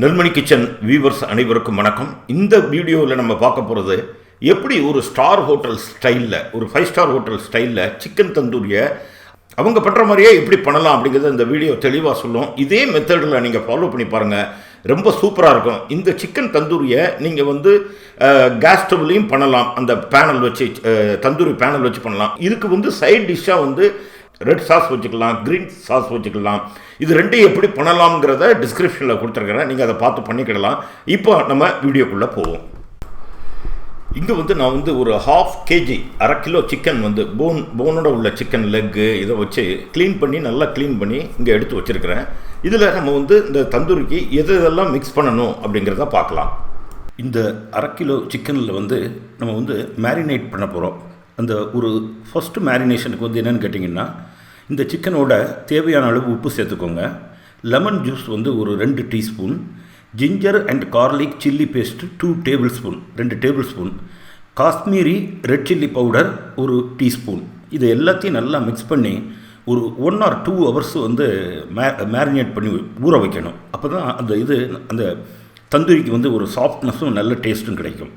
நெல்மணி kitchen viewers அனைவருக்கும் வணக்கம். இந்த வீடியோவில் நம்ம பார்க்க போகிறது எப்படி ஒரு ஸ்டார் ஹோட்டல் ஸ்டைலில், ஒரு 5 ஸ்டார் ஹோட்டல் ஸ்டைலில் சிக்கன் தந்தூரியை அவங்க பண்ணுற மாதிரியே எப்படி பண்ணலாம் அப்படிங்கிறத இந்த வீடியோ தெளிவாக சொல்லும். இதே மெத்தடில் நீங்கள் ஃபாலோ பண்ணி பாருங்கள், ரொம்ப சூப்பராக இருக்கும். இந்த சிக்கன் தந்தூரியை நீங்கள் கேஸ் ஸ்டவ்லையும் பண்ணலாம், அந்த பேனல் வச்சு தந்தூரி பேனல் வச்சு பண்ணலாம். இதுக்கு சைட் டிஷ்ஷாக ரெட் சாஸ் வச்சுக்கலாம், க்ரீன் சாஸ் வச்சுக்கலாம். இது ரெண்டையும் எப்படி பண்ணலாம்ங்கிறத டிஸ்கிரிப்ஷனில் கொடுத்துருக்குறேன், நீங்கள் அதை பார்த்து பண்ணிக்கிடலாம். இப்போ நம்ம வீடியோக்குள்ளே போவோம். இங்கே நான் ஒரு 1/2 kg, 1/2 கிலோ சிக்கன் போனோட உள்ள சிக்கன் லெக்கு இதை வச்சு நல்லா க்ளீன் பண்ணி இங்கே எடுத்து வச்சுருக்கிறேன். இதில் நம்ம இந்த தந்தூரிக்கு எதெல்லாம் மிக்ஸ் பண்ணணும் அப்படிங்கிறத பார்க்கலாம். இந்த 1/2 கிலோ சிக்கனில் நம்ம மேரினேட் பண்ண போகிறோம். அந்த ஒரு ஃபஸ்ட்டு மேரினேஷனுக்கு என்னென்னு கேட்டிங்கன்னா, இந்த சிக்கனோட தேவையான அளவு உப்பு சேர்த்துக்கோங்க. லெமன் ஜூஸ் ஒரு 2 teaspoon, ginger and garlic chilli paste 2 table spoon, Kashmiri red chilli powder 1 teaspoon. இது எல்லாத்தையும் நல்லா மிக்ஸ் பண்ணி ஒரு 1 or 2 hours மேரினேட் பண்ணி ஊற வைக்கணும். அப்போ தான் அந்த தந்தூரிக்கு ஒரு சாஃப்ட்னஸும் நல்ல டேஸ்ட்டும் கிடைக்கும்.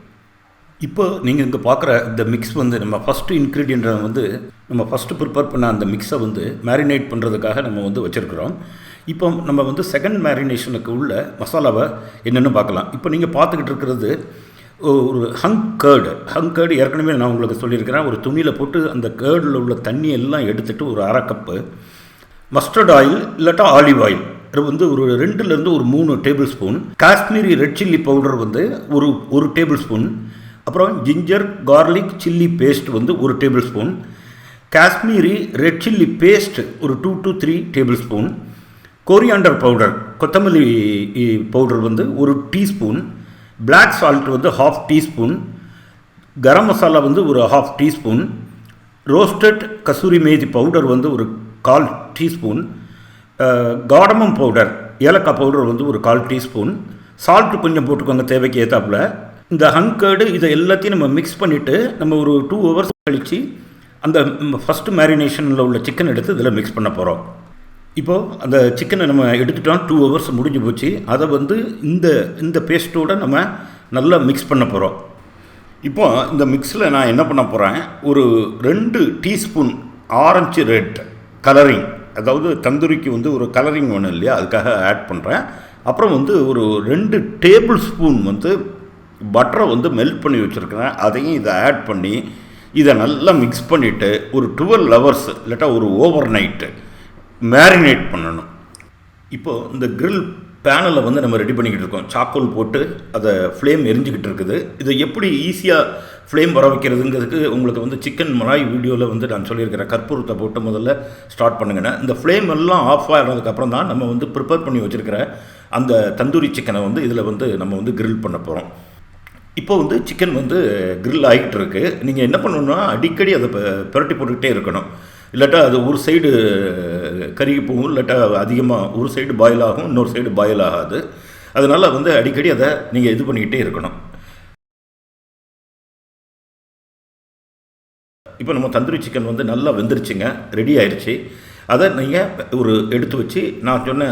இப்போ நீங்கள் இங்கே பார்க்குற இந்த மிக்ஸ் நம்ம ஃபஸ்ட்டு இன்க்ரீடியண்ட்டை நம்ம ஃபஸ்ட்டு ப்ரிப்பேர் பண்ண அந்த மிக்ஸை மேரினேட் பண்ணுறதுக்காக நம்ம வச்சுருக்குறோம். இப்போ நம்ம செகண்ட் மேரினேஷனுக்கு உள்ள மசாலாவை என்னென்னு பார்க்கலாம். இப்போ நீங்கள் பார்த்துக்கிட்டு இருக்கிறது ஒரு ஹங் கேர்டு. ஏற்கனவே நான் உங்களுக்கு சொல்லியிருக்கிறேன். ஒரு துணியில் போட்டு அந்த கேர்டில் உள்ள தண்ணி எல்லாம் எடுத்துகிட்டு ஒரு 1/2 கப்பு மஸ்டர்ட் ஆயில் இல்லாட்டா ஆலிவ் ஆயில் ஒரு 2 to 3 tablespoon, Kashmiri red chilli powder ஒரு டேபிள் ஸ்பூன், அப்புறம் ginger garlic chilli paste 1 tablespoon, Kashmiri red chilli paste 2 to 3 tablespoon, coriander powder கொத்தமல்லி powder 1 teaspoon, black salt 1/2 teaspoon, garam masala ஒரு 1/2 teaspoon, roasted kasuri methi powder 1/4 teaspoon, cardamom powder ஏலக்காய் powder ஒரு 1/4 teaspoon, salt கொஞ்சம் போட்டுக்கோங்க தேவைக்கு ஏற்றாப்புல. இந்த ஹங்கர்டு இதை எல்லாத்தையும் நம்ம மிக்ஸ் பண்ணிவிட்டு நம்ம ஒரு 2 hours கழித்து அந்த ஃபஸ்ட்டு மேரினேஷனில் உள்ள சிக்கன் எடுத்து இதில் மிக்ஸ் பண்ண போகிறோம். இப்போது அந்த சிக்கனை நம்ம எடுத்துட்டோம், 2 hours முடிஞ்சு போச்சு. அதை இந்த பேஸ்ட்டோடு நம்ம நல்லா மிக்ஸ் பண்ண போகிறோம். இப்போ இந்த மிக்ஸில் நான் என்ன பண்ண போகிறேன், ஒரு 2 டீஸ்பூன் ஆரஞ்சு ரெட் கலரிங், அதாவது தந்தூரிக்கு ஒரு கலரிங் ஒன்று இல்லையா, அதுக்காக ஆட் பண்ணுறேன். அப்புறம் ஒரு 2 டேபிள் ஸ்பூன் பட்டரை மெல்ட் பண்ணி வச்சுருக்கிறேன். அதையும் இதை ஆட் பண்ணி இதை நல்லா மிக்ஸ் பண்ணிவிட்டு ஒரு 12 hours இல்லாட்டா ஒரு ஓவர் நைட்டு மேரினேட் பண்ணணும். இப்போது இந்த கிரில் பேனலை நம்ம ரெடி பண்ணிக்கிட்டு இருக்கோம். சாக்கோல் போட்டு அதை ஃப்ளேம் எரிஞ்சிக்கிட்டு இருக்குது. இதை எப்படி ஈஸியாக ஃப்ளேம் வர வைக்கிறதுங்கிறதுக்கு உங்களுக்கு சிக்கன் மலாய் வீடியோவில் நான் சொல்லியிருக்கிறேன். கற்பூரத்தை போட்டு முதல்ல ஸ்டார்ட் பண்ணுங்கண்ணே. இந்த ஃப்ளேம் எல்லாம் ஆஃப் ஆகிறதுக்கப்புறம் தான் நம்ம ப்ரிப்பேர் பண்ணி வச்சுருக்கிற அந்த தந்தூரி சிக்கனை இதில் நம்ம கிரில் பண்ண போகிறோம். இப்போ சிக்கன் கிரில் ஆகிட்டு இருக்கு. நீங்கள் என்ன பண்ணணுன்னா அடிக்கடி அதை புரட்டி போட்டுக்கிட்டே இருக்கணும். இல்லாட்டா அது ஒரு சைடு கருகி போகும், இல்லாட்டா அதிகமாக ஒரு சைடு பாயில் ஆகும், இன்னொரு சைடு பாயில் ஆகாது. அதனால் அடிக்கடி அதை நீங்கள் இது பண்ணிக்கிட்டே இருக்கணும். இப்போ நம்ம தந்தூரி சிக்கன் நல்லா வெந்துருச்சுங்க, ரெடி ஆயிடுச்சு. அதை நீங்கள் எடுத்து வச்சு நான் சொன்ன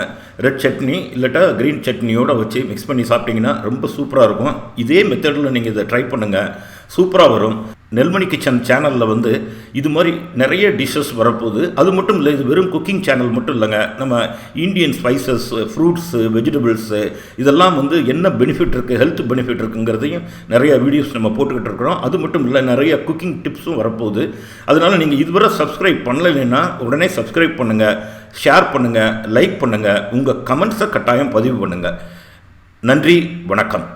ரெட் சட்னி இல்லாட்டா க்ரீன் சட்னியோடு வச்சு மிக்ஸ் பண்ணி சாப்பிட்டிங்கன்னா ரொம்ப சூப்பராக இருக்கும். இதே மெத்தடில் நீங்கள் இதை ட்ரை பண்ணுங்கள், சூப்பராக வரும். நெல்மணி கிச்சன் சேனலில் இது மாதிரி நிறைய டிஷ்ஷஸ் வரப்போகுது. அது மட்டும் இல்லை, இது வெறும் குக்கிங் சேனல் மட்டும் இல்லைங்க. நம்ம இந்தியன் ஸ்பைசஸ், ஃப்ரூட்ஸு, வெஜிடபிள்ஸு இதெல்லாம் என்ன பெனிஃபிட் இருக்குது, ஹெல்த் பெனிஃபிட் இருக்குங்கிறதையும் நிறையா வீடியோஸ் நம்ம போட்டுக்கிட்டு இருக்கிறோம். அது மட்டும் இல்லை, நிறைய குக்கிங் டிப்ஸும் வரப்போகுது. அதனால் நீங்கள் இதுவரை சப்ஸ்கிரைப் பண்ணலைன்னா உடனே சப்ஸ்கிரைப் பண்ணுங்கள், ஷேர் பண்ணுங்கள், லைக் பண்ணுங்கள், உங்கள் கமெண்ட்ஸை கட்டாயம் பதிவு பண்ணுங்கள். நன்றி, வணக்கம்.